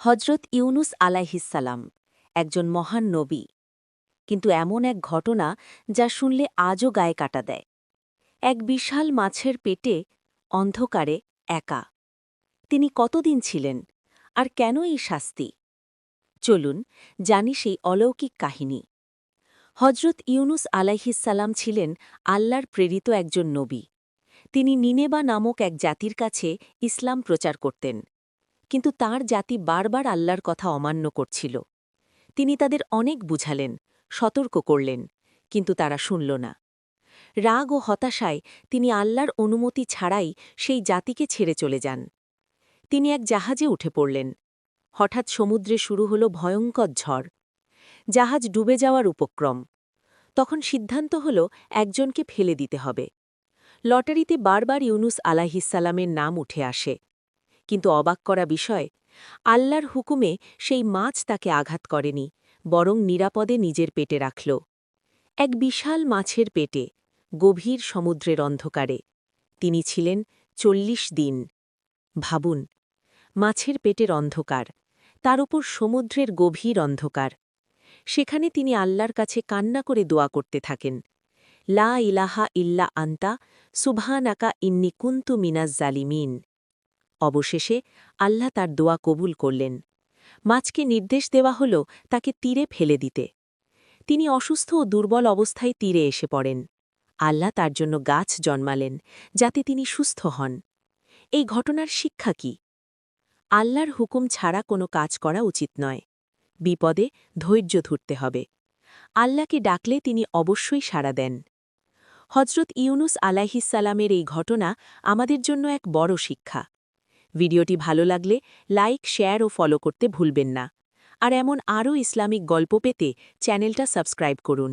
হজরত ইউনুস আলাইহিসসালাম একজন মহান নবী, কিন্তু এমন এক ঘটনা যা শুনলে আজও গায়ে কাটা দেয়। এক বিশাল মাছের পেটে অন্ধকারে একা তিনি কতদিন ছিলেন, আর কেন এই শাস্তি? চলুন জানি সেই অলৌকিক কাহিনী। হজরত ইউনুস আলাইহিসসালাম ছিলেন আল্লাহর প্রেরিত একজন নবী। তিনি নিনেবা নামক এক জাতির কাছে ইসলাম প্রচার করতেন, কিন্তু তার জাতি বারবার আল্লাহর কথা অমান্য করছিল। তিনি তাদের অনেক বুঝালেন, সতর্ক করলেন, কিন্তু তারা শুনল না। রাগ ও হতাশায় তিনি আল্লাহর অনুমতি ছাড়াই সেই জাতিকে ছেড়ে চলে যান। তিনি এক জাহাজে উঠে পড়লেন। হঠাৎ সমুদ্রে শুরু হল ভয়ঙ্কর ঝড়। জাহাজ ডুবে যাওয়ার উপক্রম। তখন সিদ্ধান্ত হল একজনকে ফেলে দিতে হবে। লটারিতে বারবার ইউনুস আলাইহিসসালামের নাম উঠে আসে, কিন্তু অবাক করা বিষয়, আল্লাহর হুকুমে সেই মাছ তাকে আঘাত করেনি, বরং নিরাপদে নিজের পেটে রাখল। এক বিশাল মাছের পেটে, গভীর সমুদ্রের অন্ধকারে তিনি ছিলেন ৪০ দিন। ভাবুন, মাছের পেটের অন্ধকার, তার উপর সমুদ্রের গভীর অন্ধকার। সেখানে তিনি আল্লাহর কাছে কান্না করে দোয়া করতে থাকেন, লা ইলাহা ইল্লা আন্তা সুবহানাকা ইন্নী কুনতু মিনাজ জালিমিন। অবশেষে আল্লাহ তার দোয়া কবুল করলেন। মাছকে নির্দেশ দেওয়া হল তাকে তীরে ফেলে দিতে। তিনি অসুস্থ ও দুর্বল অবস্থায় তীরে এসে পড়েন। আল্লাহ তার জন্য গাছ জন্মালেন, যাতে তিনি সুস্থ হন। এই ঘটনার শিক্ষা কি? আল্লাহর হুকুম ছাড়া কোনো কাজ করা উচিত নয়। বিপদে ধৈর্য ধরতে হবে। আল্লাহকে ডাকলে তিনি অবশ্যই সাড়া দেন। হজরত ইউনুস আলাইহিসসালামের এই ঘটনা আমাদের জন্য এক বড় শিক্ষা। ভিডিওটি ভালো লাগলে লাইক, শেয়ার ও ফলো করতে ভুলবেন না। আর এমন আরও ইসলামিক গল্প পেতে চ্যানেলটা সাবস্ক্রাইব করুন।